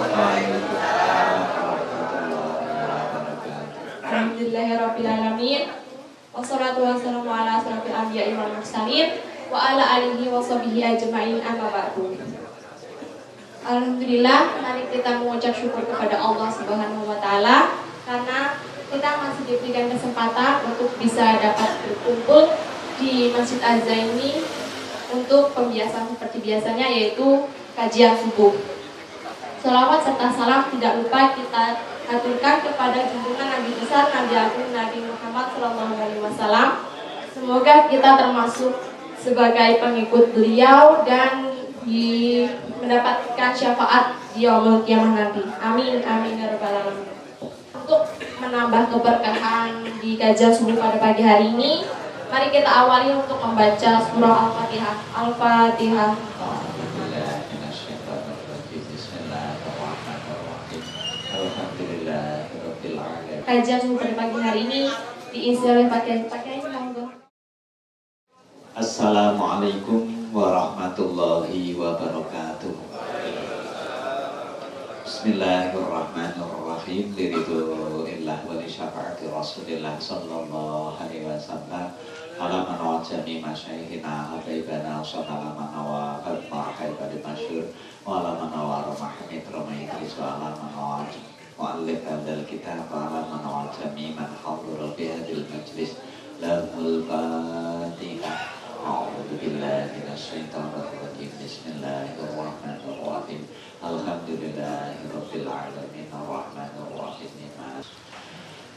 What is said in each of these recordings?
Waalaikumsalam warahmatullahi wabarakatuh. Alhamdulillahirrabbilalamin. Wassalatu wassalamu ala asrofil anbiya'i wal mursalin wa ala alihi wa sahbihi ajma'in, amma ba'du. Alhamdulillah, mari kita mengucap syukur kepada Allah Subhanahu wa taala karena kita masih diberikan kesempatan untuk bisa dapat berkumpul di Masjid Az-Zaini untuk pembiasaan seperti biasanya, yaitu kajian subuh. Sholawat serta salam tidak lupa kita haturkan kepada junjungan Nabi besar Nabi Agung Nabi Muhammad SAW. Semoga kita termasuk sebagai pengikut beliau dan mendapatkan syafaat di yaumul qiyamah nanti. Amin amin ya rabbal alamin. Untuk menambah keberkahan di kajian subuh pada pagi hari ini, mari kita awali untuk membaca surah Al-Fatihah. Al-Fatihah. Kajian subuh pada pagi hari ini diisi oleh pakaian monggo. Assalamualaikum warahmatullahi wabarakatuh. Bismillahirrahmanirrahim. Liridulillah wa li syafa'ati Rasulillah sallallahu alaihi wasallam. Ala man wa jami masyayikhina habaibana sallallahu wa haibana masyhur wa ala man wa rahmat rahmat wa ala man wa mu'allif hadzal kitab wa ala man wa jami man hadara fi hadzal majlis. Lahul Fatihah. A'udzu billahi minasyaitonir rajim. Bismillahirrahmanirrahim. Alhamdulillahirabbil alamin arrahmanir rahim.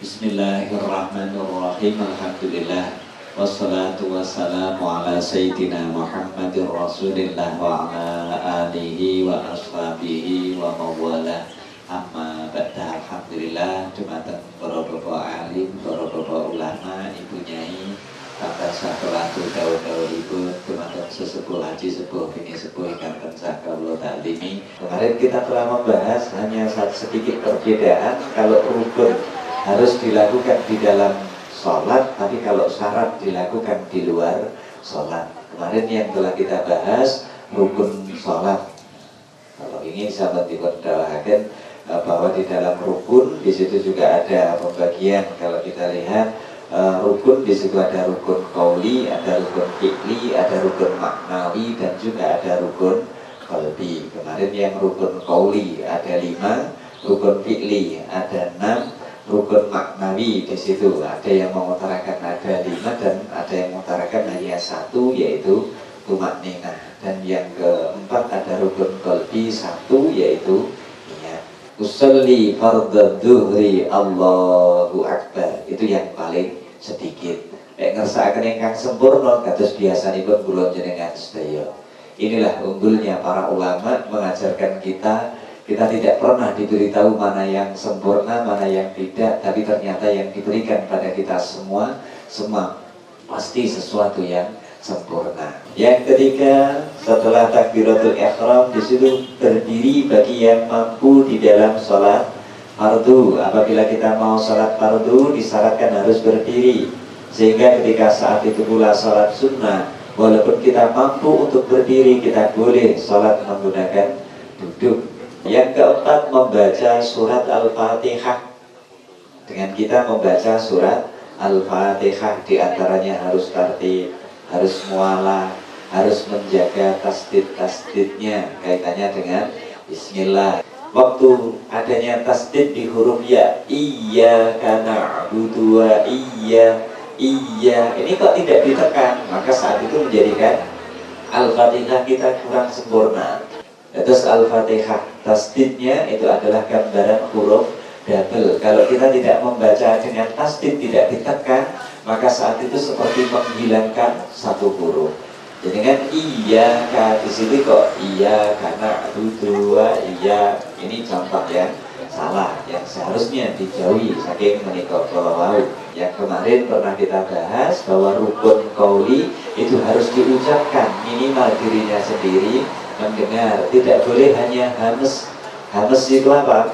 Bismillahirrahmanirrahim. Alhamdulillah wassalatu wassalamu ala sayyidina Muhammadir Rasulillah wa ala alihi wa ashabihi wa mawala. Amma ba'da. Alhamdulillah, jumatan para bapak alim, para bapak ulama, ibu nyai, kata sahabatku daun-daun ibu, jumatan sesepuh haji, sepuh ini sepuh ikankan sahabat taklimi. Kemarin kita telah membahas hanya sedikit perbedaan kalau rukun harus dilakukan di dalam sholat, tapi kalau syarat dilakukan di luar sholat. Kemarin yang telah kita bahas rukun sholat. Kalau ini sahabat diperdawakan bahwa di dalam rukun di situ juga ada pembagian. Kalau kita lihat rukun di situ ada rukun qauli, ada rukun fi'li, ada rukun maknawi, dan juga ada rukun qalbi. Kemarin yang rukun qauli ada 5, rukun fi'li ada 6, rukun maknawi di situ ada yang mengutarakan ada 5 dan ada yang mengutarakan hanya 1, yaitu tumakninah. Dan yang keempat ada rukun qalbi 1, yaitu usolli fardhu dhuhri Allahu Akbar. Itu yang paling sedikit. Ngersakaken ingkang sempurna kados biasanipun kula jenengan sedaya. Inilah unggulnya para ulama mengajarkan kita tidak pernah diberitahu mana yang sempurna, mana yang tidak, tapi ternyata yang diberikan pada kita semua pasti sesuatu yang sempurna. Yang ketiga, setelah takbiratul ihram di situ berdiri bagi yang mampu di dalam sholat fardu. Apabila kita mau sholat fardu disyaratkan harus berdiri, sehingga ketika saat itu pula sholat sunnah, walaupun kita mampu untuk berdiri, kita boleh sholat menggunakan duduk. Yang keempat, membaca surat Al-Fatihah. Dengan kita membaca surat Al-Fatihah, diantaranya harus tartib, harus mualah, harus menjaga tasdid-tasdidnya kaitannya dengan bismillah. Waktu adanya tasdid di huruf ya, iyyaka na'budu wa iya, ini kok tidak ditekan, maka saat itu menjadikan Al-Fatihah kita kurang sempurna. Terus Al-Fatihah tasdidnya itu adalah gambaran huruf double. Kalau kita tidak membaca dengan tasdid, tidak ditekan, maka saat itu seperti menghilangkan satu huruf. Jadi kan iyyaka di sini kok iya karena dua iya, ini contoh yang salah, yang seharusnya dijauhi saking menikah kalau. Yang kemarin pernah kita bahas bahwa rukun qauli itu harus diucapkan minimal dirinya sendiri mendengar, tidak boleh hanya hames. Hames itu apa?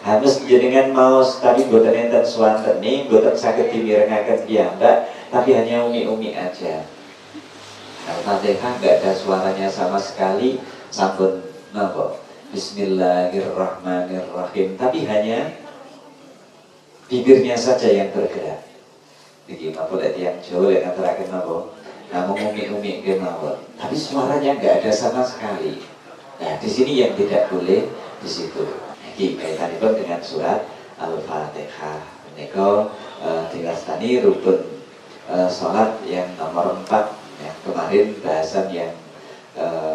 Hames jenengan mau tapi boten enten swantene, boten saged dimirengaken piyambak, tapi hanya umi-umi aja. Al-Fatihah nggak ada suaranya sama sekali, sampun napa? Bismillahirrahmanirrahim, tapi hanya bibirnya saja yang bergerak. Iki apa yang Jawa yang ngaturaken apa? Nah, mengumi-umi kemawon. Tapi suaranya nggak ada sama sekali. Nah, di sini yang tidak boleh di situ. Iki kaitanipun dengan surat Al-Fatihah. Menika diwastani rukun salat yang nomor 4. Ya, kemarin bahasan yang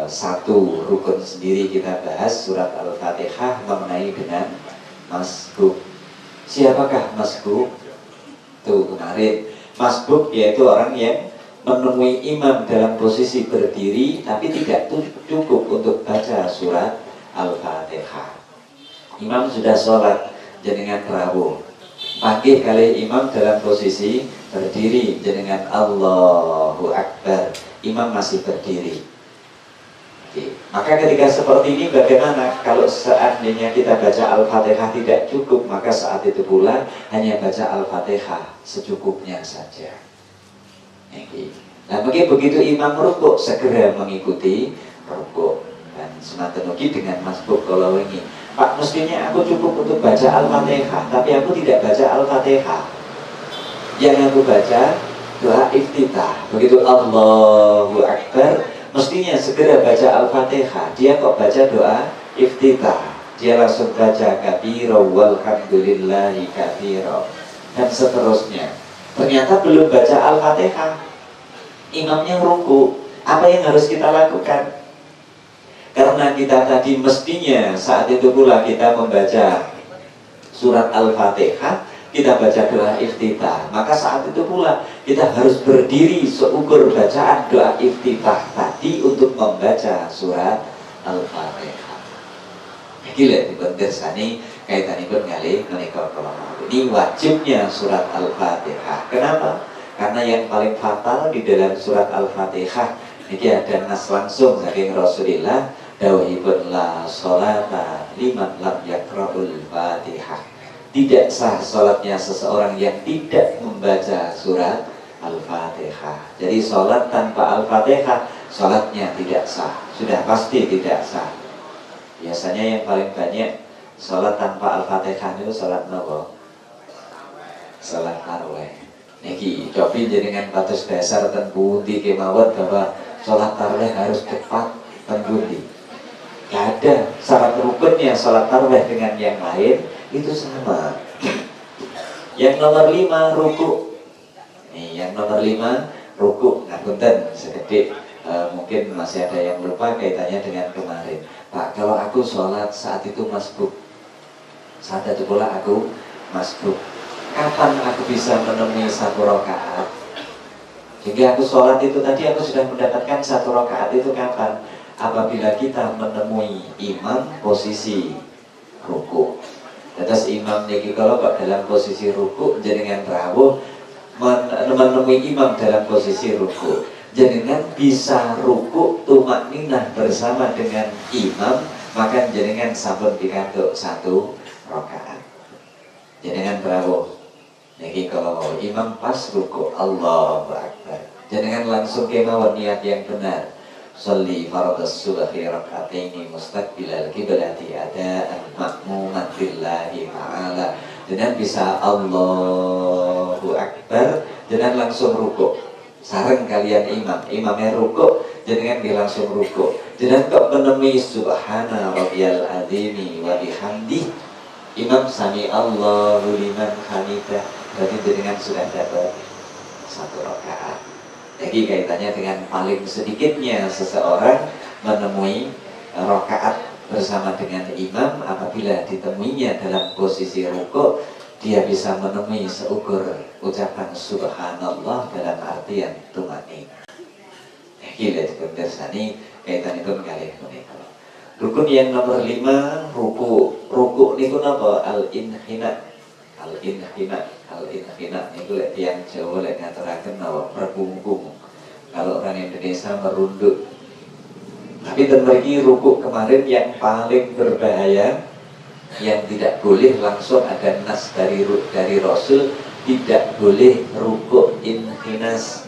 satu rukun sendiri kita bahas surat Al-Fatihah mengenai dengan masbuk. Siapakah masbuk? Tuh kemarin masbuk yaitu orang yang menemui imam dalam posisi berdiri tapi tidak cukup untuk baca surat Al-Fatihah. Imam sudah sholat jenengan rawuh, panggih kali imam dalam posisi berdiri jenengan Allahu Akbar, imam masih berdiri. Maka ketika seperti ini bagaimana kalau seandainya kita baca Al-Fatihah tidak cukup, maka saat itu pula hanya baca Al-Fatihah secukupnya saja. Nah begitu imam rukuk segera mengikuti rukuk. Dan semata ugi dengan masbuk kalau ini, Pak mestinya aku cukup untuk baca Al-Fatihah, tapi aku tidak baca Al-Fatihah. Yang aku baca doa iftitah. Begitu Allahu Akbar, mestinya segera baca Al-Fatihah. Dia kok baca doa iftitah, dia langsung baca kabira walhamdulillahi kabira dan seterusnya. Ternyata belum baca Al-Fatihah, imamnya ruku. Apa yang harus kita lakukan? Karena kita tadi mestinya saat itu pula kita membaca surat Al-Fatihah, kita baca doa iftitah, maka saat itu pula kita harus berdiri seukur bacaan doa iftitah tadi untuk membaca surat Al-Fatihah. Gila dipun kersani kaitanipun kali menika kala. Ini wajibnya surat Al-Fatihah. Kenapa? Karena yang paling fatal di dalam surat Al-Fatihah ini ada nas langsung saking Rasulullah dawuhipun la sholata liman lam yaqra'ul Fatihah. Tidak sah sholatnya seseorang yang tidak membaca surat Al-Fatihah. Jadi sholat tanpa Al-Fatihah, sholatnya tidak sah. Sudah pasti tidak sah. Biasanya yang paling banyak sholat tanpa Al-Fatihah itu sholat nopo? Sholat tarawih. Niki cobi jenengan batas dasar ten pundi kemawon bahwa sholat tarawih harus cepat ten pundi. Gak ada syarat rukunnya sholat tarawih dengan yang lain itu sama. Yang nomor 5 ruku. Nih, yang nomor 5 ruku. Nah, punten sekedik mungkin masih ada yang lupa kaitannya dengan kemarin. Pak, kalau aku sholat saat itu masbuk, saat itu pula aku masbuk, kapan aku bisa menemui 1 rakaat? Hingga aku sholat itu tadi aku sudah mendapatkan 1 rakaat itu kapan? Apabila kita menemui imam posisi ruku. Terus imam niki kalau kok dalam posisi ruku jenengan rawuh menemui imam dalam posisi ruku, jenengan bisa ruku tumakninah bersama dengan imam, maka jenengan sampun pikantuk 1 rakaat. Jenengan rawuh niki kalau imam pas ruku Allahu Akbar, jenengan langsung kemawon niat yang benar. Sholli fardhas subhi rak'ataini mustaqbilal qiblati adaan ma'muman billahi ta'ala. Dengan bisa Allahu Akbar, dengan langsung ruku sareng kalian imam, imamnya ruku, jenengan langsung ruku. Jenengan kok menemui subhana rabbiyal azimi wa bihamdi, imam sami Allahu liman hamidah, berarti jenengan sudah dapat 1 rakaat. Jadi kaitannya dengan paling sedikitnya seseorang menemui rakaat bersama dengan imam apabila ditemuinya dalam posisi ruku, dia bisa menemui seukur ucapan subhanallah dalam artian tumaninah. Gila dipendersani kaitan itu kali menika. Rukun yang nomor 5 ruku. Ruku niku napa? Al-inhina. Al-inhina niku lek tiyang Jawa lek ngaturaken napa merbungkung. Kalau orang Indonesia merunduk. Tapi terlebih ruku kemarin yang paling berbahaya, yang tidak boleh langsung ada nas dari Rasul, tidak boleh ruku inhinas.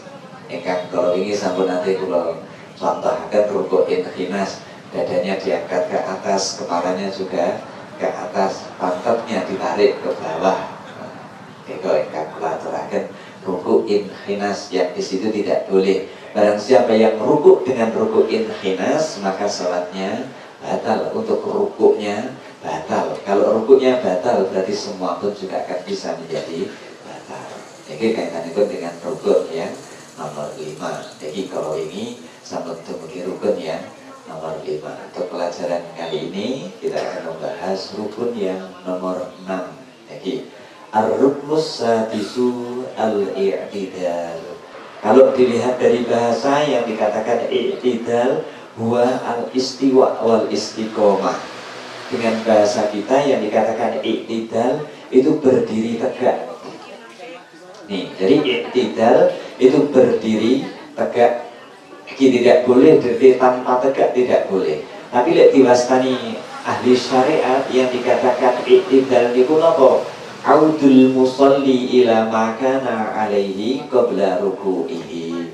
Kalau ini sampun nanti kalau contohkan ruku inhinas, dadanya diangkat ke atas, kepalanya juga ke atas, pantatnya ditarik ke bawah. Eko kalkulaturaken ruku inhinas yang di situ tidak boleh. Barang siapa yang ruku dengan ruku inhinas maka salatnya batal. Untuk rukuknya batal. Kalau rukuknya batal berarti semua pun juga akan bisa menjadi batal. Jadi kaitannya dengan rukun yang nomor 5. Jadi kalau ini sama dumugi rukun yang nomor 5. Untuk pelajaran kali ini kita akan membahas rukun yang nomor 6. Jadi ar-ruknus sadisu al-i'tidal. Kalau dilihat dari bahasa yang dikatakan i'tidal huwa al-istiwa wal istiqomah. Dengan bahasa kita yang dikatakan i'tidal itu berdiri tegak. Nih, jadi i'tidal itu berdiri tegak. Tidak boleh berdiri tanpa tegak, tidak boleh. Tapi lihat diwastani ahli syariat yang dikatakan i'tidal niku napa? Audul musalli ila makana alaihi qabla ruku'ihi.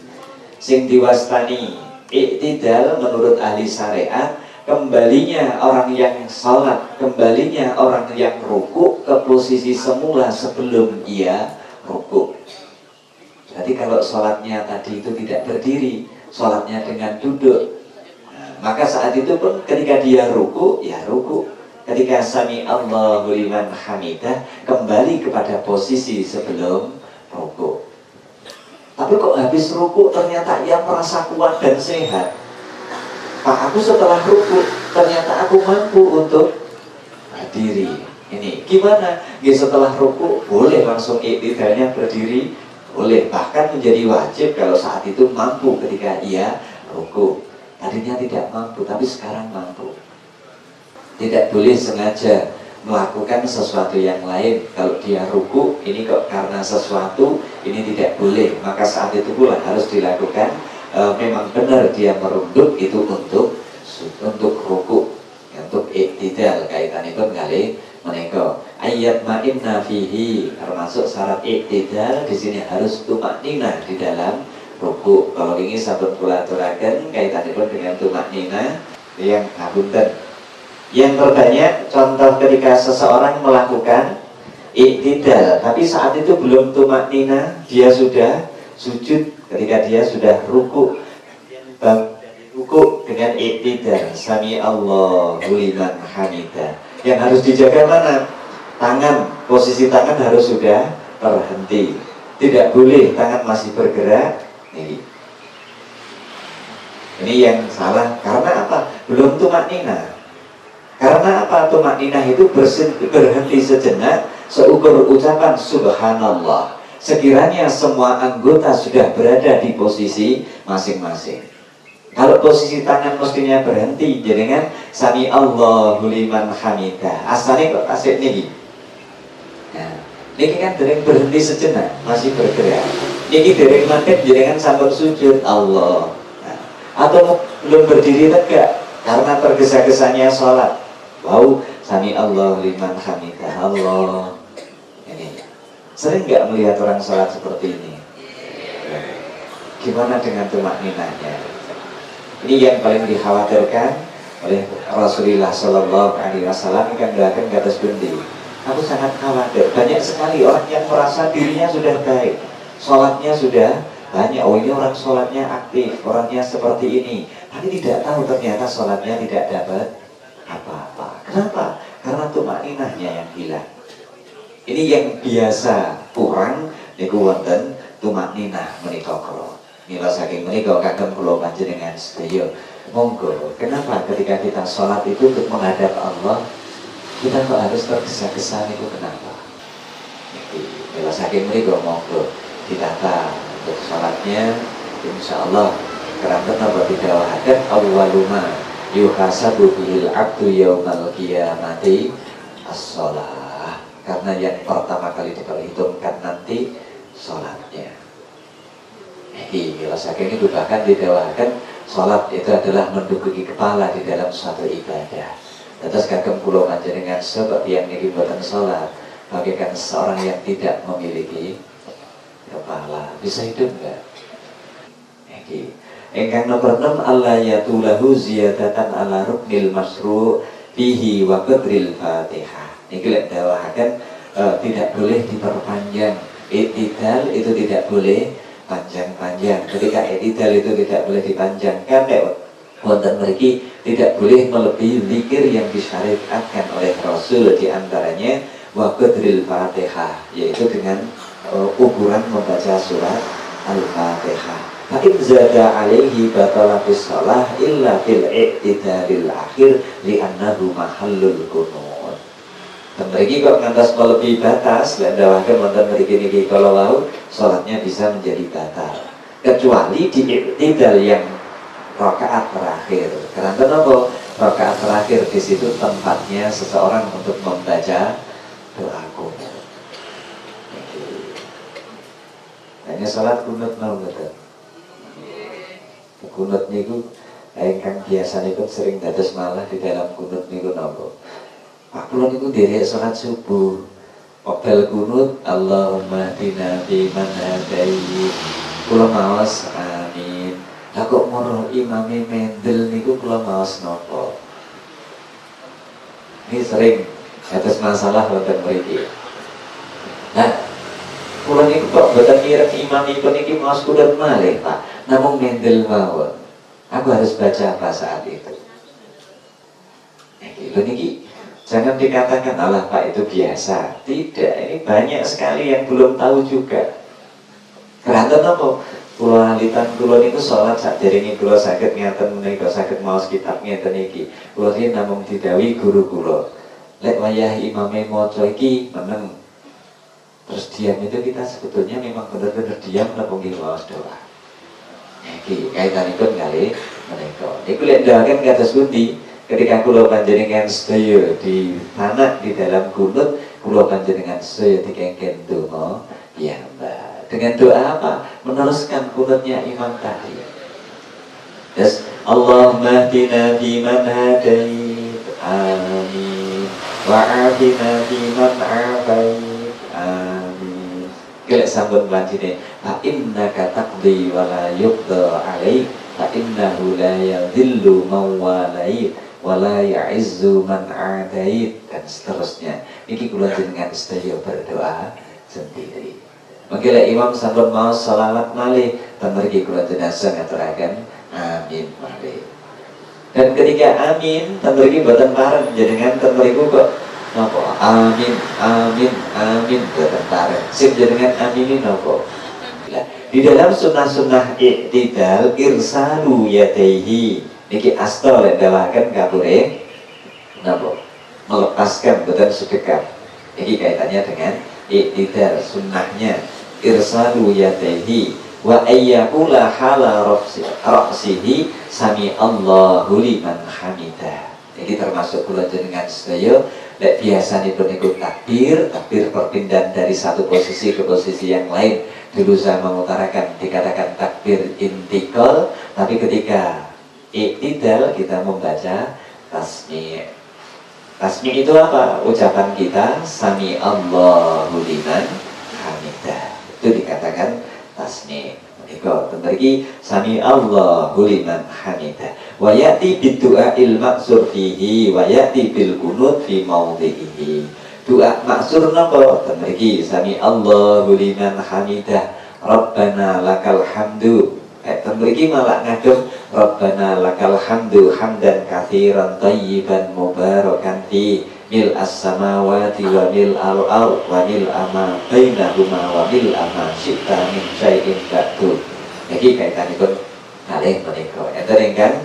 Sing diwastani i'tidal menurut ahli syariat kembalinya orang yang salat, kembalinya orang yang ruku ke posisi semula sebelum ia ruku. Berarti kalau salatnya tadi itu tidak berdiri, salatnya dengan duduk, maka saat itu pun ketika dia ruku, ya ruku. Ketika sami Allahu liman hamidah, kembali kepada posisi sebelum ruku. Tapi kok habis ruku ternyata ia merasa kuat dan sehat. Pak, aku setelah ruku ternyata aku mampu untuk berdiri. Ini gimana? Ya setelah ruku boleh langsung i'tidalnya berdiri, boleh, bahkan menjadi wajib kalau saat itu mampu ketika ia ruku. Tadinya tidak mampu, tapi sekarang mampu. Tidak boleh sengaja melakukan sesuatu yang lain. Kalau dia ruku, ini kok karena sesuatu, ini tidak boleh. Maka saat itu pula harus dilakukan. Memang benar dia merunduk itu untuk ruku, untuk i'tidal. Kaitan itu kali menika ayat ma'inna fihi, termasuk syarat i'tidal di sini harus tumaknina di dalam ruku. Kalau ini sahabat kulaturaken kaitan itu dengan tumaknina yang ngapunten. Yang terbanyak contoh ketika seseorang melakukan i'tidal, tapi saat itu belum tumaknina, dia sudah sujud. Ketika dia sudah ruku, ruku dengan i'tidal, sami Allahu liman hamidah. Yang harus dijaga mana? Tangan, posisi tangan harus sudah terhenti. Tidak boleh tangan masih bergerak. Ini yang salah. Karena apa? Belum tumaknina. Karena apa? Tumakninah itu berhenti sejenak seukur ucapan subhanallah. Sekiranya semua anggota sudah berada di posisi masing-masing. Kalau posisi tangan mestinya berhenti, jenengan sami Allahu liman hamidah. Asalnya kok tasik nih. Nah, ini kan dereng berhenti sejenak, masih bergerak. Ini dereng makan jenengan sambil sujud Allah. Nah, atau belum berdiri tegak karena tergesa-gesanya sholat. Wow, sami Allah liman hamidah Allah. Ini sering nggak melihat orang sholat seperti ini? Gimana dengan tumakninahnya? Ini yang paling dikhawatirkan oleh Rasulullah Shallallahu Alaihi Wasallam. Kan doakan ke atas bundi. Aku sangat khawatir. Banyak sekali orang yang merasa dirinya sudah baik, sholatnya sudah banyak. Oh, ini orang sholatnya aktif, orangnya seperti ini. Tapi tidak tahu ternyata sholatnya tidak dapat apa-apa. Kenapa? Karena tumakninahnya yang hilang. Ini yang biasa kurang niku wonten tumakninah menika kula. Mila saking menika kagem kula panjenengan sedaya. Monggo, kenapa ketika kita sholat itu untuk menghadap Allah, kita kok harus tergesa-gesa niku kenapa? Mila saking menika monggo ditata untuk sholatnya, insyaallah keranten apa didawahaken awwaluma yuhasabu bihil abdu yaumal qiyamati as-sholah. Karena yang pertama kali diperhitungkan nanti sholatnya. Jadi rasakan itu bahkan didawakan sholat itu adalah menduduki kepala di dalam suatu ibadah. Terus kagem kula panjenengan seperti yang niki boten sholat, bagaikan seorang yang tidak memiliki kepala. Bisa hidup enggak? Ingkang nomor 6 Allah yatulahu ziyadatan ala ruknil masru' fihi wa qadril Fatihah. Niki lek dawahaken tidak boleh diperpanjang. I'tidal itu tidak boleh panjang-panjang. Ketika i'tidal itu tidak boleh dipanjangkan, wonten mriki tidak boleh melebihi zikir yang disyariatkan oleh Rasul, di antaranya wa qadril Fatihah, yaitu dengan ukuran membaca surat Al-Fatihah. Fa in zada alaihi batalatis shalah illa fil i'tidalil akhir li'annahu mahallul qunut. Dan mriki kok ngantos melebihi batas, lan dawaken wonten mriki niki kalau wau salatnya bisa menjadi batal. Kecuali di i'tidal yang rakaat terakhir. Karena kenapa? Rakaat terakhir di situ tempatnya seseorang untuk membaca doa kunut. Hanya salat kunut mau betul. Kunut niku ingkang biasa niku sering dados malah di dalam kunut niku napa? Pak kula niku nderek salat subuh. Wekdal kunut Allahumma hdina fi man hadayt. Kula maos amin. Lah kok moro imame mendel niku kula maos napa? Ini sering atas masalah wonten mriki. Nah, kula niku kok boten mireng imamipun niki maos kunut malih, Pak. Namung mendel mawon. Aku harus baca apa saat itu? Niki jangan dikatakan Allah Pak itu biasa. Tidak, ini banyak sekali yang belum tahu juga. Keranten apa? Kula alitan kula niku salat sadèrèngé kula saged ngaten menika saged maos kitab ngeten iki. Kula riyen namung didhawuhi guru kula. Lek wayah imame maca iki meneng. Terus diam itu kita sebetulnya memang benar-benar diam napa nggih maos doa. Iki kaitanipun kalih menika. Niku lek ndawaken kados pundi? Ketika kula panjenengan sedaya di tanah di dalam kunut, kula panjenengan sedaya dikengken donga piyambak. Dengan doa apa? Meneruskan kunutnya imam tadi. Yes. Allahumma hdina fiman hadait. Amin. Wa'afina fiman afait. Amin. Kelek sampun lanjutnya. Fa innaka taqdi wa la yuqda alaik. Fa innahu la yadhillu man walait. Wala ya'izzu man adait, dan seterusnya. Niki kula jenengan sedaya berdoa sendiri. Mengkira imam sampun maos selawat malih, ten mriki kula jenazah ngaturaken amin malih. Dan ketika amin, ten mriki boten pareng jenengan ten mriku kok napa amin amin amin boten pareng. Sing jenengan amini napa? Di dalam sunnah-sunnah i'tidal irsalu yadaihi. Niki asta lek dawaken kapure napa? Melepaskan boten sedekap. Iki kaitannya dengan i'tidal sunnahnya irsalu yadaihi wa ayyakula hala ra'sihi sami Allahu liman hamidah. Iki termasuk kula jenengan sedaya lek biasanipun niku takbir perpindahan dari satu posisi ke posisi yang lain. Dulu saya mengutarakan dikatakan takbir intikal, tapi ketika i'tidal kita membaca tasmi'. Tasmi' itu apa? Ucapan kita sami Allahu liman hamidah. Itu dikatakan tasmi'. Iko tentariki sami Allahu liman hamidah. Wa ya'ti bidu'ail maksur fihi wa ya'ti bil qunut fi maudhihi. Doa maksur napa? Tentariki sami Allahu liman hamidah. Rabbana lakal hamdu. Mriki malah ngagem Rabbana lakal hamdu hamdan katsiran thayyiban mubarakan fi mil as-samawati wa mil al-ard wa mil ama bainahuma wa mil ama syi'ta min syai'in ba'du. Iki kaitanipun kalih menika. Enten ingkang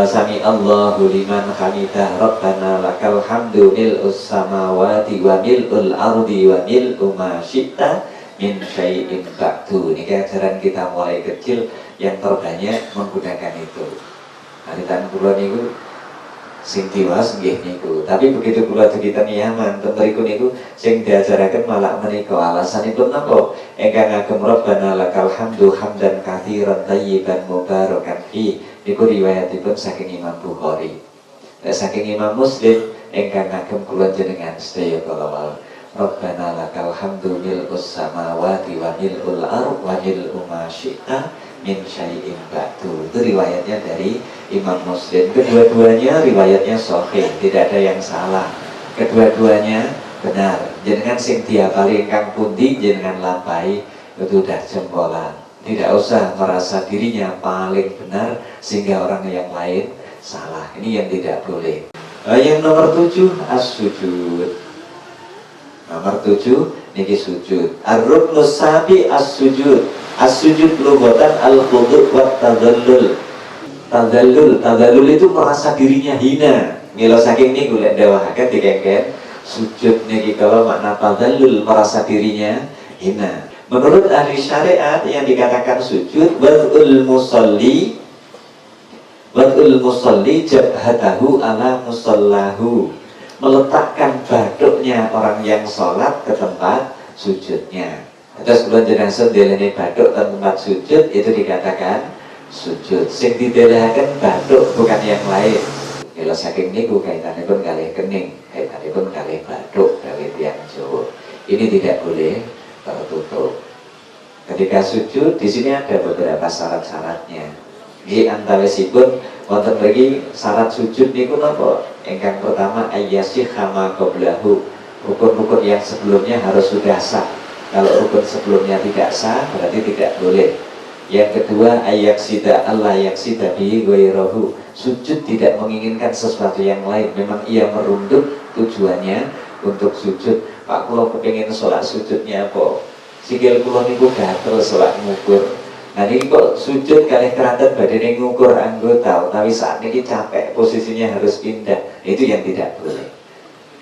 sami Allahu liman hamidah Rabbana lakal hamdu mil as-samawati wa mil al-ardi wa mil ma syi'ta min syai'in ba'du. Ini ajaran kita mulai kecil yang terbanyak menggunakan itu. Alitan kula niku sing diwaos nggih niku. Tapi begitu kula dugi ten Yaman, ten mriku niku sing diajaraken malah menika. Alasanipun napa? Ingkang ngagem Rabbana lakal hamdu hamdan katsiran thayyiban mubarakan fi. Niku riwayatipun saking Imam Bukhari. Saking Imam Muslim ingkang ngagem kula jenengan sedaya kala wau. Rabbana lakal hamdu mil'us samawati wa mil'ul ardh wa mil'u ma syi'ta min syai'in ba'du. Itu riwayatnya dari Imam Muslim. Kedua-duanya riwayatnya sahih, tidak ada yang salah. Kedua-duanya benar. Jenengan sing diapali ingkang pundi jenengan lampahi itu udah jempolan. Tidak usah merasa dirinya paling benar sehingga orang yang lain salah. Ini yang tidak boleh. Yang nomor 7 as-sujud. Nomor 7 niki sujud. Ar-ruknus sabi as-sujud. As-sujud lughatan al-khudu' wa tadallul. Tadallul itu merasa dirinya hina. Mila saking niku lek dawahaken dikengken sujud niki kalau makna tadallul merasa dirinya hina. Menurut ahli syariat yang dikatakan sujud wad'ul musalli jabhatahu ala musallahu, meletakkan baduknya orang yang sholat ke tempat sujudnya. Terus kemudian jenengan sendelene baduk ke tempat sujud itu dikatakan sujud. Sing didelahaken baduk bukan yang lain. Kalau saking niku kaitanipun kalih kening, kaitanipun kalih baduk dari tiyang Jawa. Ini tidak boleh tertutup. Ketika sujud di sini ada beberapa syarat-syaratnya. Ini antawisipun wonten mriki syarat sujud niku napa? Ingkang pertama ayyasih kama qablahu. Rukun-rukun yang sebelumnya harus sudah sah. Kalau rukun sebelumnya tidak sah berarti tidak boleh. Yang kedua ayyaksida Allah yaksida bihi ghairahu. Sujud tidak menginginkan sesuatu yang lain. Memang ia merunduk tujuannya untuk sujud. Pak kula kepengin sholat sujudnya apa? Sikil kula niku gatel sholat ngukur. Nah ini kok sujud kalih keranten badane ngukur anggota, tapi saat ini capek posisinya harus pindah. Itu yang tidak boleh.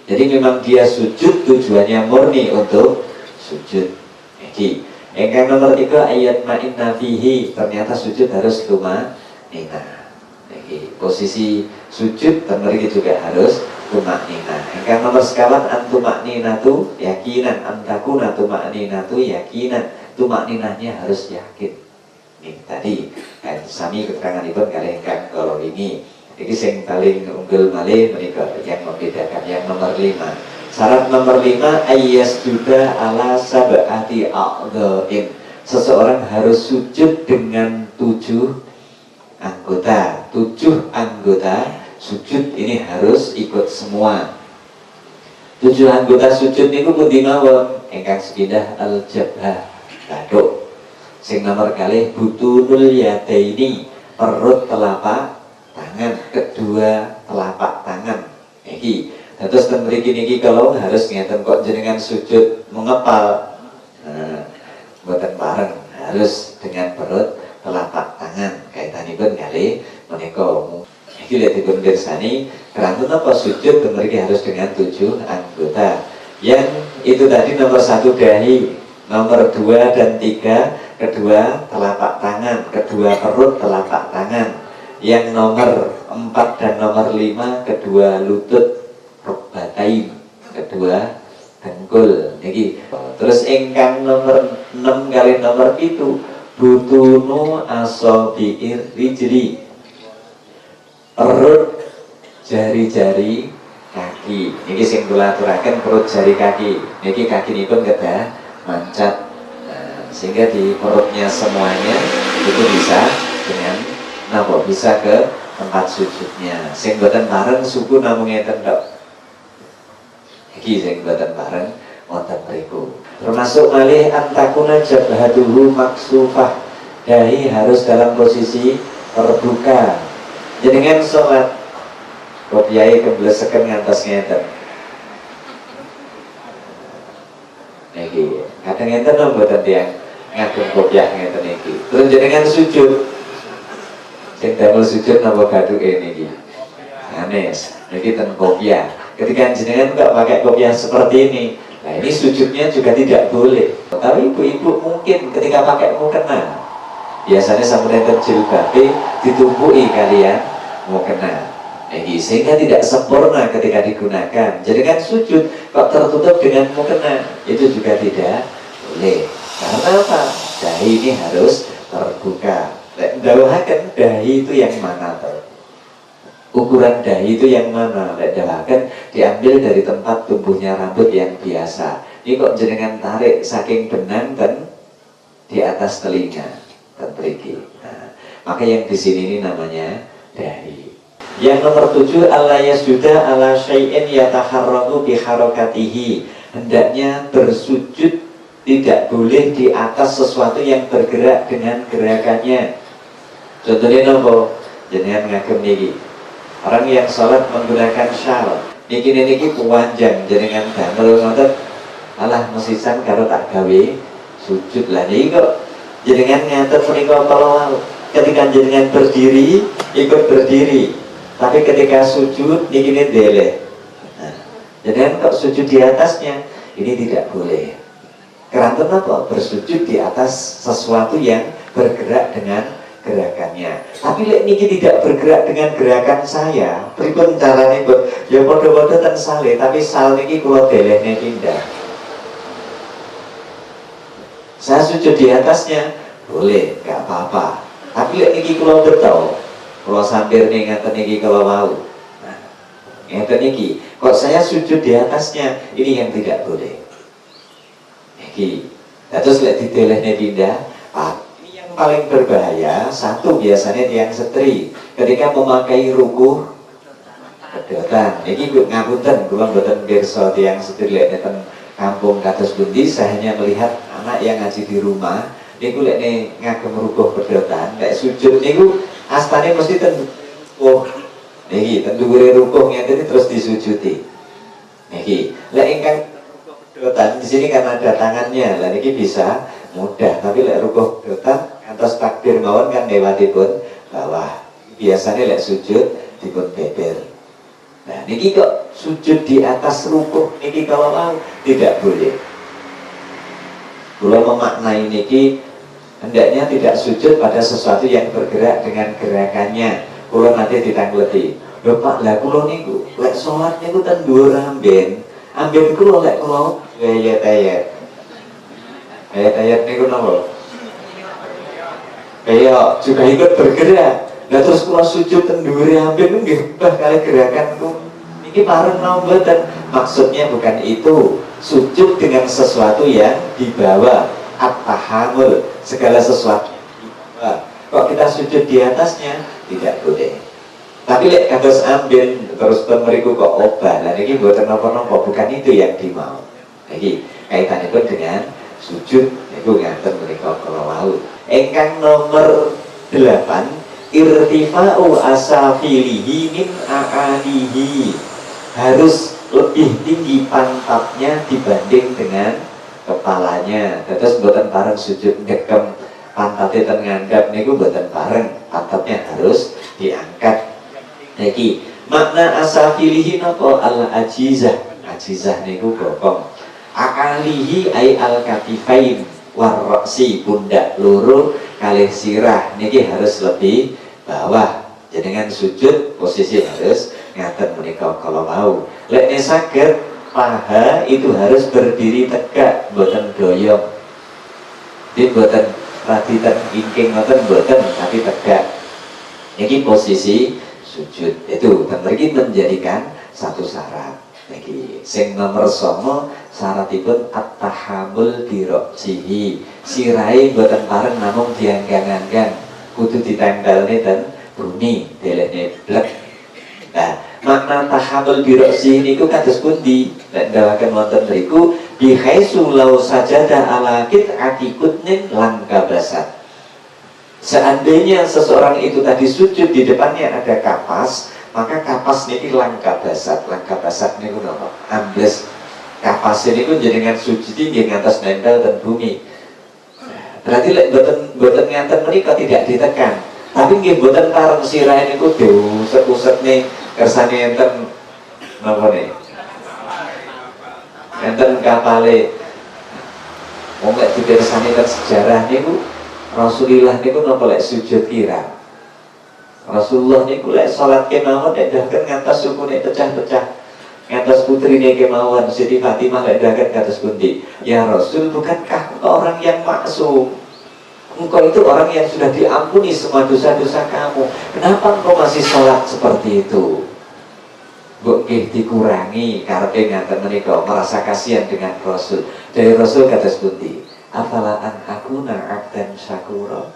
Jadi memang dia sujud tujuannya murni untuk sujud. Jadi yang nomor 3 ayat ma'inna fihi, ternyata sujud harus tumanina. Jadi posisi sujud ternyata juga harus tumanina. Yang nomor sekawan antumanina tu yakinan, antakuna tumanina tu yakinan. Tumaninahnya harus yakin. Ini tadi kan sami keterangan ibu kalian kan kalau ini yang paling unggul malih menikah yang membedakan. Yang nomor 5 syarat nomor 5 ayyas juga ala sab'ati a'dha'in. Seseorang harus sujud dengan 7 anggota. 7 anggota sujud ini harus ikut semua. 7 anggota sujud niku pundi mawon? Ingkang sepindah al-jabhah baduk. Sing nomor kalih butunul yadaini, perut telapak tangan, kedua telapak tangan. Iki terus ten mriki niki kalau harus ngeten kok jenengan sujud mengepal. Nah, mboten bareng, harus dengan perut telapak tangan. Kaitanipun kalih menika iki lek dipun pirsani kerantun apa sujud ten mriki harus dengan 7 anggota. Yang itu tadi nomor 1 dahi, nomor 2 dan 3 kedua telapak tangan, kedua perut telapak tangan. Yang nomor 4 dan nomor 5 kedua lutut rukbatain, kedua dengkul. Niki. Terus ingkang nomor 6 kali nomor 7 butunu asabi'ir rijli, perut jari-jari kaki. Niki sing kula aturaken perut jari kaki. Niki kakinipun kedah mancat. Sehingga di perutnya semuanya itu bisa dengan napa bisa ke tempat sujudnya. Sing boten bareng suku namung ngeten tok. Iki sing boten bareng wonten mriku. Termasuk malih antakuna jabhatuhu maksufah. Dahi harus dalam posisi terbuka. Jenengan salat kok yai kebleseken ngantos ngeten. Niki kadang ngeten lho mboten tiyang ngagung kopiah ngeten iki. Terus jenengan sujud. Sing damel sujud napa gaduke niki? Anes, niki ten kopiah. Ketika jenengan enggak pakai kopiah seperti ini, nah ini sujudnya juga tidak boleh. Tapi ibu-ibu mungkin ketika pakai mukena, biasanya sampun enten jilbabe ditumpuki kalian mukena. Sehingga tidak sempurna ketika digunakan. Jenengan sujud kok tertutup dengan mukena, itu juga tidak boleh. Karena apa? Dahi ini harus terbuka. Dawahaken dahi itu yang mana tuh? Ukuran dahi itu yang mana? Lek dahaken diambil dari tempat tumbuhnya rambut yang biasa. Ini kok jenengan tarik saking benang dan di atas telinga dan mriki. Nah, maka yang di sini ini namanya dahi. Yang nomor 7, alla yasjuda ala syai'in yataharraku biharakatihi. Hendaknya bersujud tidak boleh di atas sesuatu yang bergerak dengan gerakannya. Contohnya nopo? Jenengan ngagem niki. Orang yang sholat menggunakan syal, niki panjang jenengan damel ngoten, alah mesisan karo tak gawe sujud lah. Niki kok jenengan ngaten menika kalau ketika jenengan berdiri ikut berdiri, tapi ketika sujud niki deleh. Nah, jenengan kok sujud di atasnya, ini tidak boleh. Keranten apa? Bersujud di atas sesuatu yang bergerak dengan gerakannya. Tapi lek niki tidak bergerak dengan gerakan saya, pripun carane buat ya padha-padha ten sale, tapi sal niki kula delehne pindah. Saya sujud di atasnya, boleh, gak apa-apa. Tapi lek niki kula beto, kula sampir ning ngaten niki kula mau. Nah, ngaten niki, kok saya sujud di atasnya, ini yang tidak boleh. Niki. Terus lek didelehne pindah, paling berbahaya satu biasanya tiang setri ketika memakai rukuh kedotan. Ini ngapunten kula mboten pirsa tiang setri lek neten kampung kados pundi, saya hanya melihat anak yang ngaji di rumah niku lek ngagem rukuh kedotan lek sujud niku astane mesti ten niki ten dhuwure rukuh ngene terus disujudi. Niki lek ingkang kedotan di sini karena ada tangannya lah niki bisa mudah, tapi lek rukuh kedotan atas takbir mawon kan lewatipun bawah. Biasanya lek sujud dipun beber. Nah niki kok sujud di atas rukuh niki kalau mau tidak boleh. Kula memaknai niki hendaknya tidak sujud pada sesuatu yang bergerak dengan gerakannya. Kula nanti ditangleti. Lho Pak, lah kula niku lek salat niku ten dhuwur amben. Amben kula lek kula ayat-ayat. Ayat-ayat niku napa? Iya, juga ikut bergerak. Nah terus kalau sujud tenduri hampir nggih kali gerakanku. Ini pareng mboten. Maksudnya bukan itu. Sujud dengan sesuatu yang dibawa, at-tahamul, segala sesuatu yang dibawa. Kok kita sujud di atasnya tidak boleh. Tapi lek kados ambil terus mriku kok obah. Lah niki mboten napa-napa, bukan itu yang dimau. Niki kaitannya pun dengan sujud niku ngaten menika kala wau. Engkang nomor 8, irtifa'u asafilihi min a'alihi. Harus lebih tinggi pantatnya dibanding dengan kepalanya. Terus mboten pareng sujud ndekem pantate ten ngandhap niku mboten pareng, pantatnya harus diangkat. Niki makna asafilihi napa? Al-ajizah. Ajizah niku bokong. Akalihi ay al-katifain warroksi, pundak loro kalih sirah niki harus lebih bawah. Jenengan sujud posisi harus ngaten menika kalau mau. Lek saged paha itu harus berdiri tegak, mboten doyong. Nggih mboten radi ten ingking ngoten mboten, tapi tegak. Niki posisi sujud. Itu ten mriki menjadikan satu syarat. Niki sing nomor 9 syaratipun at-tahamul biroksihi. Sirai mboten pareng namung dianggang-anggang, kudu ditempelne ten bumi delehne blek. Nah, makna tahamul biroksihi niku kados pundi? Nek ndawaken wonten mriku bihaitsu law sajada ala qit'ati kutnin lam kabasat. Seandainya seseorang itu tadi sujud di depannya ada kapas, maka kapas niki langka basat. Langka basat niku napa? Ambles. Kapas ini pun jenengan sujud tinggi ngatas nempel dan bumi. Berarti lek boten nganten menika tidak ditekan. Tapi nggih boten pareng sirah niku diusep-usep nih kersane enten napa nih? Enten kapale. Wong lek dipirsani ten sejarah niku Rasulullah niku napa lek sujud kirang. Rasulullah niku lek salat kemawon nek dahaken ngantos sukune pecah-pecah. Ngantos putrine kemawon Siti Fatimah lek dahaken kados pundi? Ya Rasul, bukankah orang yang maksum? Engkau itu orang yang sudah diampuni semua dosa-dosa kamu. Kenapa engkau masih sholat seperti itu? Mbok nggih dikurangi karepe ngaten menika merasa kasihan dengan Rasul. Dari Rasul kados pundi? Afala an akuna abdan syakura.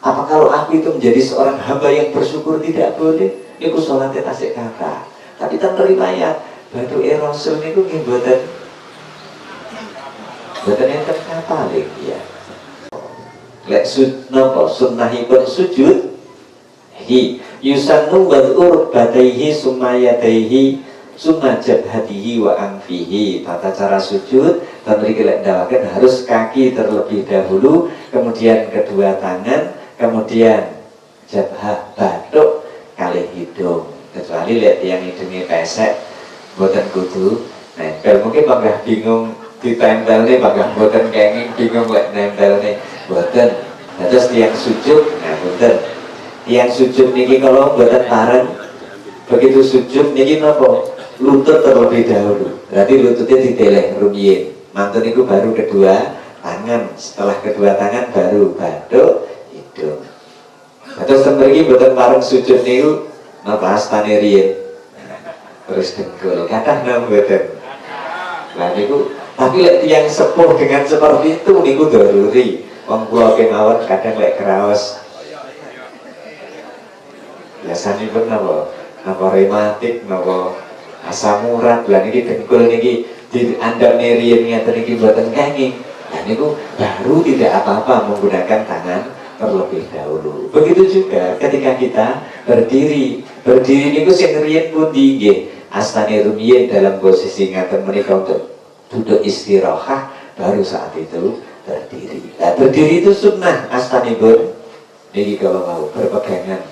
Apa kalau aku itu menjadi seorang hamba yang bersyukur? Tidak boleh. Niku sholatnya tasik kata. Tapi ten riwayat baduke Rasul niku nggih mboten enten kapaling ya. Lek sunnahipun sujud yusannu wad'ur bataihi summa yadaihi summa jabhatihi wa anfihi. Tata cara sujud dan mriki lek ndawaken harus kaki terlebih dahulu, kemudian kedua tangan, kemudian jabhah bathuk kalih hidung. Kecuali lek tiyang hidunge pesek mboten kudu nempel. Mungkin panggah bingung ditempelne, panggah mboten kenging bingung lek nempelne mboten. Terus tiyang sujud, nah mboten. Tiyang sujud niki kalau mboten pareng, begitu sujud niki napa? Lutut terlebih dahulu. Berarti lututnya diteleh rumiyin. Mantun niku baru kedua tangan. Setelah kedua tangan baru bathuk hidung. Terus mriki mboten pareng sujud niku napa astane riyin. Terus dengkul. Kathah napa mboten? Lah niku tapi lek tiyang sepuh dengan seperti itu niku daruri. Wong kula kemawon kadang lek kraos biasanipun napa? Napa rematik, napa asam urat. Lah niki dengkul niki diandamne riyin ngeten niki mboten kenging. Lah niku baru tidak apa-apa menggunakan tangan terlebih dahulu. Begitu juga ketika kita berdiri. Berdiri niku sing riyin pundi nggih? Astane rumiyin dalam posisi ngaten menika untuk duduk istirahat, baru saat itu berdiri. Nah, berdiri itu sunnah astanipun niki kalau mau berpegangan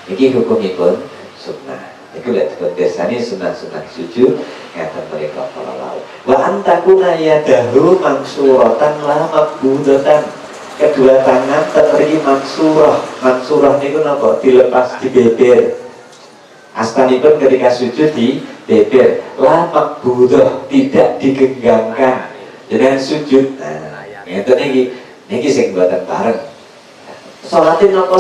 niki hukumipun sunnah. Iku lek dipun sunah-sunah sujud ngaten mereka kalau mau. Wa antakuna yadahu mansuratan la maqbudatan. Kedua tangan terperi mansurah. Mansurah niku napa? Dilepas di beber. Astanipun ketika sujud di beber, la maqbudah, tidak digenggangkan. Dengan sujud. Nah, ngeten niki sing mboten bareng. Salatin napa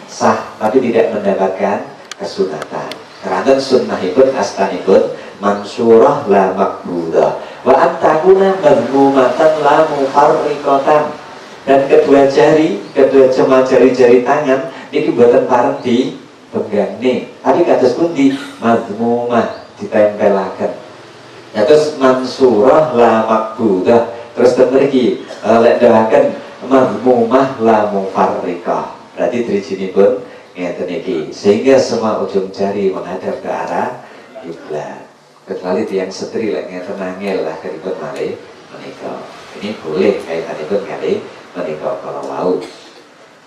sah, tapi tidak mendapatkan kesunatan. Karena sunnahipun astanipun mansurah la maqbudah. Wa antakuna madmumatan la mufarriqatan. Dan kedua jari tangan niki mboten pareng di pegangne, tapi kados pundi madmumah ditempelaken. Terus mansurah la maqbudah. Terus mriki lek ndawaken madmumah la mufarriqah. Berarti drijinipun ngeten iki, sehingga semua ujung jari menghadap ke arah kiblat. Kecuali tiyang setri lek ngeten angel lah keripun malih menika. Ini boleh kaitanipun kalih menika kalau mau.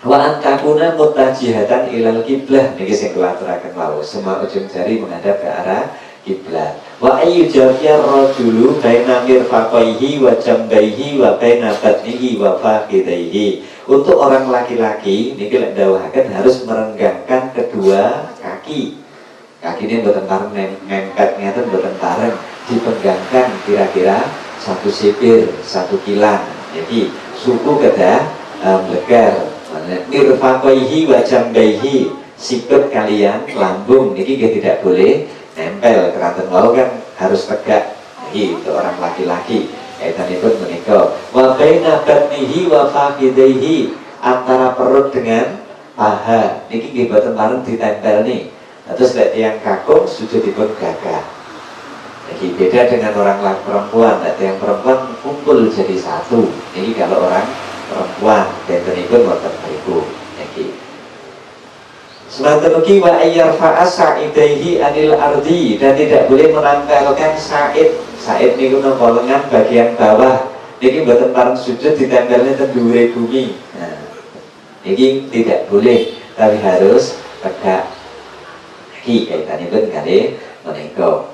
Wa antakuna mutajihatan ilal kiblah niki sing kula aturaken wau, semua ujung jari menghadap ke arah kiblat. Wa ayyujafiyar rajulu baina mirfaqaihi wa jambaihi wa baina batnihi wa fakhidaihi. Untuk orang laki-laki niki lek dawuhaken harus merenggangkan kedua kaki. Kakine mboten pareng ngempet ngeten, mboten pareng dipenggangkan kira-kira 1 sipir, 1 kilan. Jadi suku kedah blegar. Mirfaqaihi wa jambaihi, sikut kalian lambung niki tidak boleh nempel. Keranten wau kan harus tegak. Niki untuk orang laki-laki. Kaitanipun menika wa baina batnihi wa fakhidaihi, antara perut dengan paha niki nggih boten pareng ditempel nih. Terus lek tiyang kakung sujudipun gagah. Niki beda dengan orang perempuan. Lek tiyang perempuan kumpul jadi satu. Niki kalau orang perempuan bentenipun wonten mriku niki. Semanten ugi wa ayyarfa'a sa'idaihi anil ardi, dan tidak boleh menempelkan sa'id. Sa'id niku napa lengan bagian bawah. Niki mboten pareng sujud ditempelnya teng dhuwure bumi. Nah, niki tidak boleh, tapi harus tegak. Niki kaitanipun kalih menika.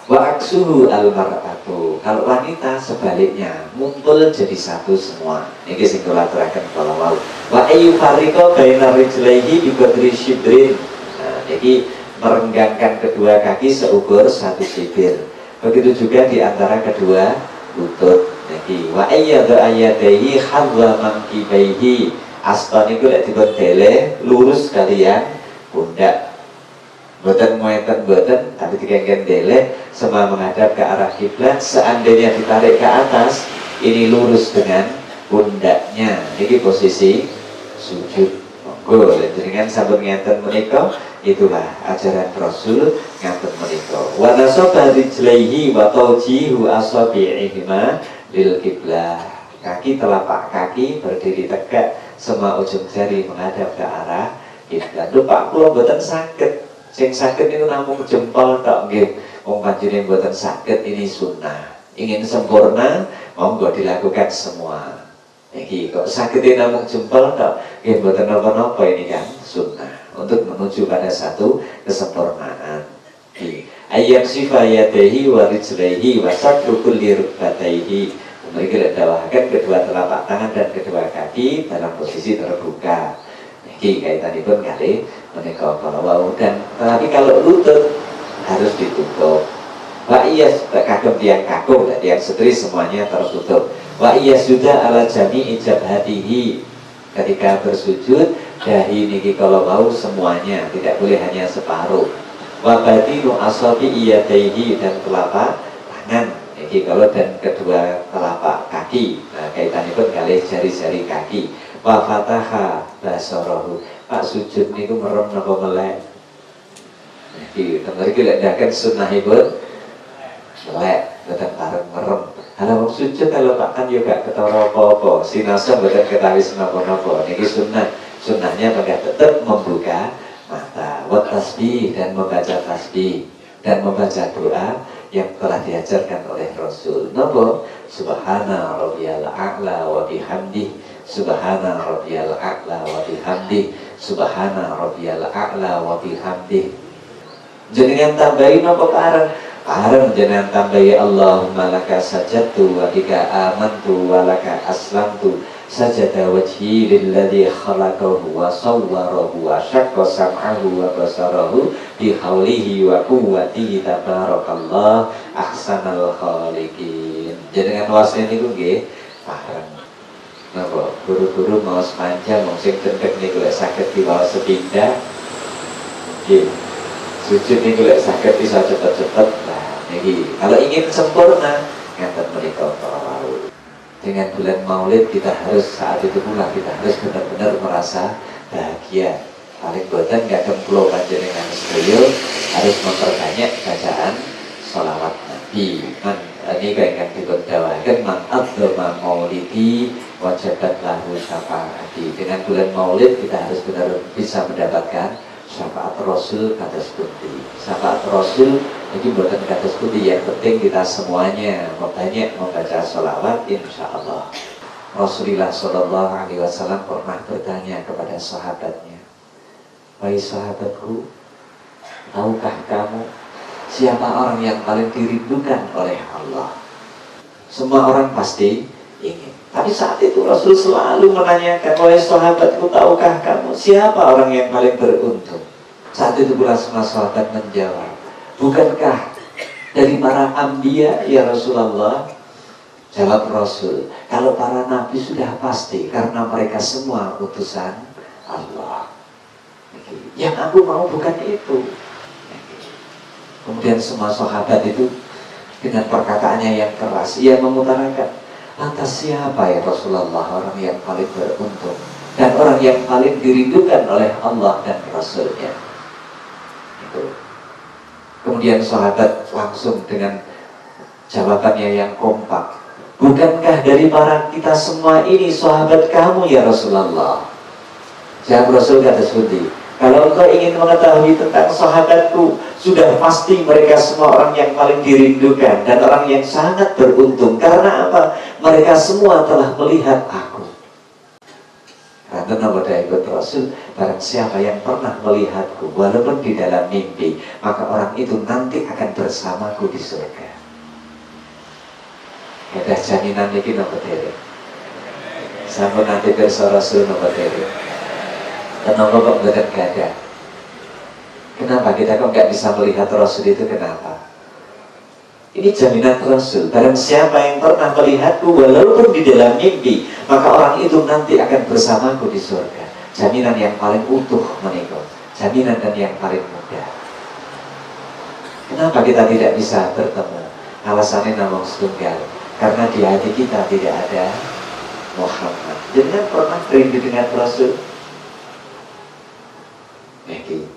Wa aksuhu al-mar'atu, kalau wanita sebaliknya ngumpul jadi satu semua. Niki sing kula aturaken kala wau. Wa ayu farriqa baina rijlaihi bi qadri shibrin. Nah, niki merenggangkan kedua kaki seukur 1 sibir. Begitu juga di antara kedua lutut. Niki wa ayyadhu ayataihi hadwa mankibaihi. Asta niku lek dibedele lurus kalian pundak. Boten ngoeten boten, tapi dikengken dele sama menghadap ke arah kiblat. Seandainya ditarik ke atas, ini lurus dengan pundaknya. Niki posisi sujud. Monggo jenengan sampun ngeten menika, itulah ajaran Rasul ngaten menika. Wa nasaba rijlaihi wa tawjihu asabi'ihima lil kiblah. Kaki telapak kaki berdiri tegak, semua ujung jari menghadap ke arah kiblat. Lho Pak, kula mboten saged. Sing saged niku namung jempol tok nggih. Wong panjenengan mboten saged, ini sunnah. Ingin sempurna, monggo dilakukan semua. Iki kok saged namung jempol tok, nggih mboten napa-napa, ini kan sunnah untuk menuju pada satu kesempurnaan. Ayat sifayatehi wa rijlaihi wa sakru kulli rukbataihi. Mereka dawahaken kedua telapak tangan dan kedua kaki dalam posisi terbuka. Iki kaitanipun kali menika kalau dan tapi kalau lutut harus ditutup. Wa iyas kagem tiang kaku dan tiang setri semuanya tertutup. Wa iyas sudah ala jami'i jabhatihi. Ketika bersujud dahi niki kalau mau semuanya, tidak boleh hanya separuh. Wa batinu asabi iyadaihi dan telapak tangan niki kalau dan kedua telapak kaki. Nah, kaitanipun kali jari-jari kaki. Wa fataha basarahu. Pak sujud niku merem napa melek? Niki temen iki lek ndaken sunnahipun melek boten pareng merem. Ala wong sujud kalau Pak kan yo gak ketara apa-apa. Sinasa boten ketawi napa-napa. Niki sunnah. Sunnahnya pada tetap membuka mata. Wa tasbih dan membaca tasbih dan membaca doa yang telah diajarkan oleh Rasul. Napa? Subhana rabbiyal a'la wa bihamdi. Subhana rabbiyal a'la wa bihamdi. Subhana rabbiyal a'la wa bihamdi. Jenengan tambahi napa kareng? Kareng jenengan tambahi Allahumma laka sajadtu wa bika amantu wa laka aslamtu. Sajada wajhi lilladzi khalaqahu wa sawwarahu wa syaqqa sam'ahu wa basarahu bi haulihi wa quwwatihi tabarakallah ahsanal khaliqin. Jenengan wasene niku nggih pareng. Napa guru-guru mau sepanjang wong sing cendhek niku lek saged diwaos sepindah. Nggih. Sujud niku lek saged bisa cepet-cepet. Nah, niki kalau ingin sempurna ngaten menika para wau. Dengan bulan Maulid kita harus saat itu pula kita harus benar-benar merasa bahagia. Paling boten kagem kula panjenengan sedaya harus memperbanyak bacaan sholawat Nabi. Ini ingkang dipun dawahaken man adzama maulidi wajabat lahu syafaati. Dengan bulan Maulid kita harus benar bisa mendapatkan syafaat Rasul kados pundi. Syafaat Rasul ini buatan kados pundi, yang penting kita semuanya banyak membaca sholawat insyaallah. Rasulullah Shallallahu Alaihi Wasallam pernah bertanya kepada sahabatnya, wahai sahabatku, tahukah kamu siapa orang yang paling dirindukan oleh Allah? Semua orang pasti ingin. Tapi saat itu Rasul selalu menanyakan, wahai sahabatku, tahukah kamu siapa orang yang paling beruntung? Saat itu pula semua sahabat menjawab, bukankah dari para anbiya ya Rasulullah? Jawab Rasul, kalau para nabi sudah pasti, karena mereka semua utusan Allah. Yang aku mau bukan itu. Kemudian semua sahabat itu dengan perkataannya yang keras, ia mengutarakan, lantas siapa ya Rasulullah orang yang paling beruntung dan orang yang paling dirindukan oleh Allah dan Rasulnya? Itu. Kemudian sahabat langsung dengan jawabannya yang kompak, bukankah dari para kita semua ini sahabat kamu ya Rasulullah? Jawab Rasul kata Sundi, kalau engkau ingin mengetahui tentang sahabatku, sudah pasti mereka semua orang yang paling dirindukan dan orang yang sangat beruntung. Karena apa? Mereka semua telah melihat aku. Karena pada ikut Rasul, barang siapa yang pernah melihatku walaupun di dalam mimpi, maka orang itu nanti akan bersamaku di surga. Ada jaminan ini nopo dere. Sampun nanti bersa Rasul nopo dere. Kenapa kok benar gak ada? Kenapa kita kok nggak bisa melihat Rasul itu? Kenapa? Ini jaminan Rasul. Barang siapa yang pernah melihatku walaupun di dalam mimpi, maka orang itu nanti akan bersamaku di surga. Jaminan yang paling utuh menikah. Jaminan dan yang paling mudah. Kenapa kita tidak bisa bertemu? Alasannya namun setunggal. Karena di hati kita tidak ada Muhammad. Jangan pernah rindu dengan Rasul. Niki,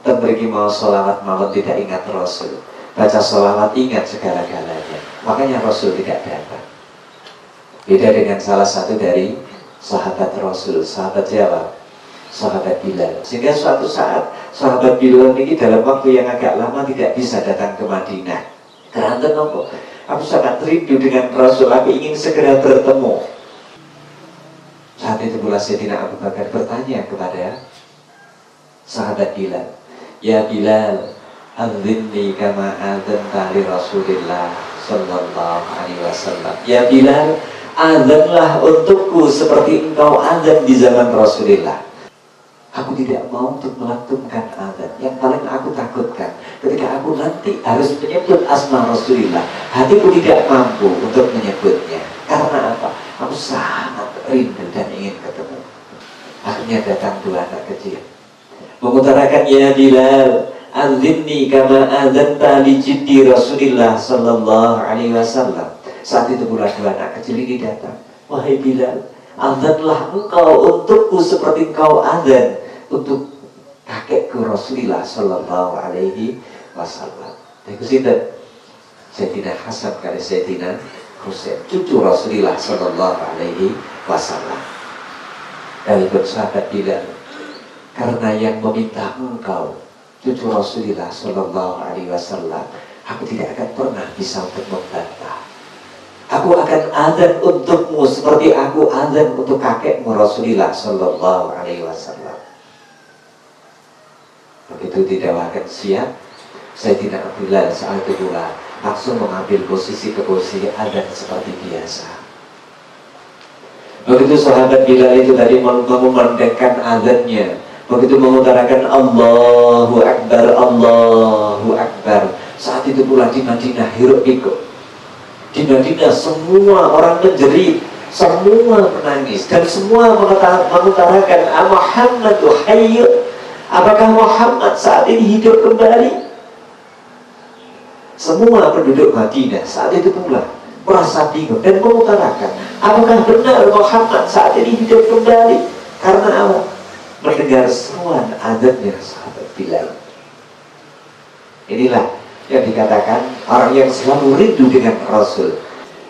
tembriki mau sholawat malam tidak ingat Rasul. Baca sholawat ingat segala-galanya. Makanya Rasul tidak datang. Beda dengan salah satu dari sahabat Rasul. Sahabat siapa? Sahabat Bilal. Sehingga suatu saat sahabat Bilal ini dalam waktu yang agak lama tidak bisa datang ke Madinah. Karena nopo, aku sangat rindu dengan Rasul. Aku ingin segera bertemu. Saat itu pula Sayyidina Abu Bakar bertanya kepada sahabat Bilal, ya Bilal, adzimni kama adzanta li Rasulillah sallallahu alaihi wasallam. Ya Bilal, adzanlah untukku seperti engkau adzan di zaman Rasulullah. Aku tidak mau untuk melantunkan adzan. Yang paling aku takutkan ketika aku nanti harus menyebut asma Rasulullah, hatiku tidak mampu untuk menyebutnya. Karena apa? Aku sangat rindu dan ingin ketemu. Akhirnya datang dua anak kecil mengutarakan, ya Bilal, adzimni kama adzanta li jiddi Rasulillah sallallahu alaihi wasallam. Saat itu pula dua anak kecil ini datang, wahai Bilal, adzanlah engkau untukku seperti engkau adzan untuk kakekku Rasulillah sallallahu alaihi wasallam. Itu sinten? Sayyidina Hasan kali Sayyidina Husain, cucu Rasulillah sallallahu alaihi wasallam. Dari sahabat Bilal, karena yang meminta engkau, cucu Rasulullah sallallahu alaihi wasallam, aku tidak akan pernah bisa untuk membantah. Aku akan adzan untukmu seperti aku adzan untuk kakekmu Rasulullah sallallahu alaihi wasallam. Begitu didewakan siap, Sayyidina Bilal saat itu pula langsung mengambil posisi ke posisi adzan seperti biasa. Begitu sahabat Bilal itu tadi memandangkan adzannya, begitu mengutarakan Allahu Akbar, Allahu Akbar. Saat itu pula di Madinah hiruk pikuk. Di Madinah semua orang menjerit, semua menangis, dan semua mengutarakan Muhammadu hayy. Apakah Muhammad saat ini hidup kembali? Semua penduduk Madinah saat itu pula merasa bingung dan mengutarakan, apakah benar Muhammad saat ini hidup kembali? Karena apa? Mendengar seruan adzannya sahabat Bilal. Inilah yang dikatakan orang yang selalu rindu dengan Rasul.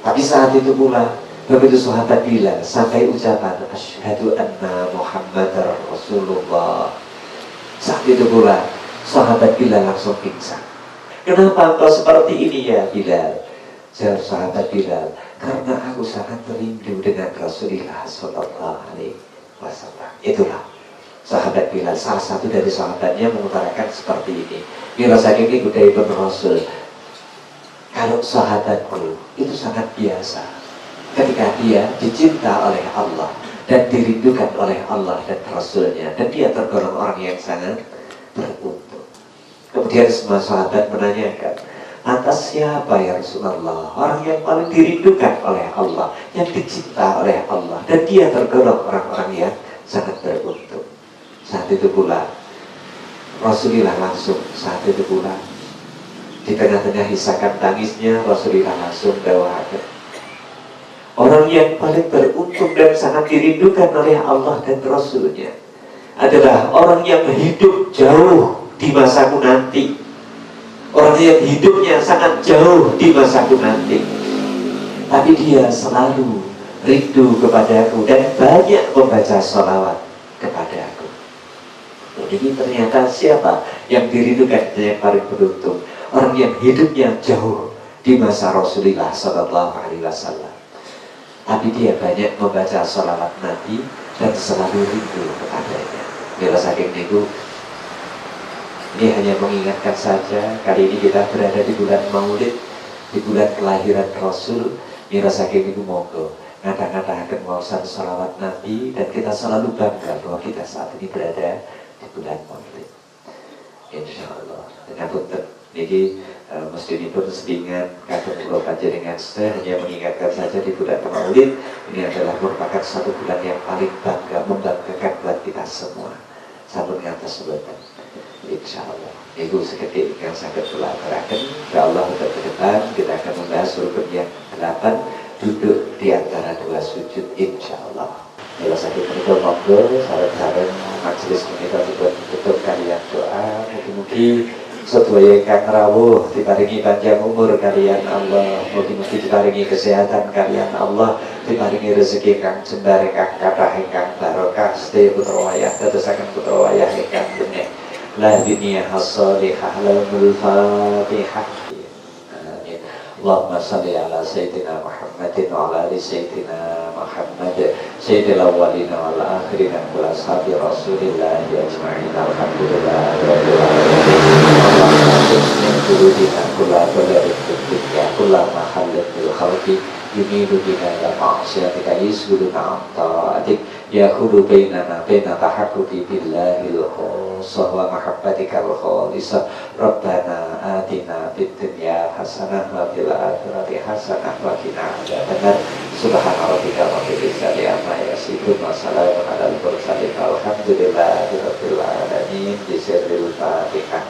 Tapi saat itu pula begitu sahabat Bilal sampai ucapan asyhadu anna Muhammadar Rasulullah, saat itu pula sahabat Bilal langsung pingsan. Kenapa engkau seperti ini ya Bilal? Jawab sahabat Bilal, karena aku sangat rindu dengan Rasulullah sallallahu alaihi wasallam. Itulah sahabat Bilal, salah satu dari sahabatnya mengutarakan seperti ini. Bila saking budaya Ibn Rasul, kalau sahabatku itu sangat biasa ketika dia dicinta oleh Allah dan dirindukan oleh Allah dan Rasulnya, dan dia tergolong orang yang sangat beruntung. Kemudian semua sahabat menanyakan, atas siapa ya Rasulullah? Orang yang paling dirindukan oleh Allah, yang dicinta oleh Allah, dan dia tergolong orang-orang yang sangat beruntung. Saat itu pula Rasulullah langsung, saat itu pula di tengah-tengah hisakan tangisnya, Rasulullah langsung dawakan, orang yang paling beruntung dan sangat dirindukan oleh Allah dan Rasulnya adalah orang yang hidup jauh di masaku nanti. Orang yang hidupnya sangat jauh di masaku nanti, tapi dia selalu rindu kepadaku dan banyak membaca sholawat kepadaku. Jadi ternyata siapa yang dirindukan yang paling beruntung? Orang yang hidupnya jauh di masa Rasulullah sallallahu alaihi wasallam, tapi dia banyak membaca sholawat Nabi dan selalu rindu kepadanya. Bila saking itu, ini hanya mengingatkan saja. Kali ini kita berada di bulan Maulid, di bulan kelahiran Rasul. Mira saking itu monggo ngata-ngatakan mausan salawat Nabi, dan kita selalu bangga bahwa kita saat ini berada di bulan Maulid. Insya Allah. Dengan punten, ini Mesti pun sedingan kagem kula panjenengan hanya mengingatkan saja di bulan Maulid ini adalah merupakan satu bulan yang paling bangga, membanggakan buat kita semua. Sampun ngatos sebentar. Insyaallah. Itu seketik yang sangat pelakarakan. Insyaallah untuk ke depan kita akan membahas rukun yang 8 duduk di antara dua sujud insyaallah. Kalau sakit menikah monggo saran-saran majelis menikah juga tutup kalian doa mungkin sedaya kang rawuh diparingi panjang umur kalian Allah, mugi-mugi diparingi kesehatan kalian Allah, diparingi rezeki kang jembar kang kathah ingkang barokah, sedaya putra wayah dadosaken putra wayah ingkang benih la dunia hasalihah lamul fatihah. Amin. Allahumma salli ala sayyidina Muhammadin wa ala ali sayyidina Muhammad sayyidil awwalin wal akhirin wa ashabi Rasulillah ajma'in. Alhamdulillah rabbil alamin. Allahumma kula dunya kula mahallin bil khalqi yumidu bina la ma'syatika yisguduna ta'atik yahudu bainana baina tahakkuki billahil khosah wa mahabbatikal kholisah. Rabbana atina fid dunya hasanah wa fil akhirati hasanah wa qina adzabannar. Subhana rabbika rabbil izzati amma yasifun wa salamun alal mursalin walhamdulillahi rabbil alamin. Bismillahirrahmanirrahim.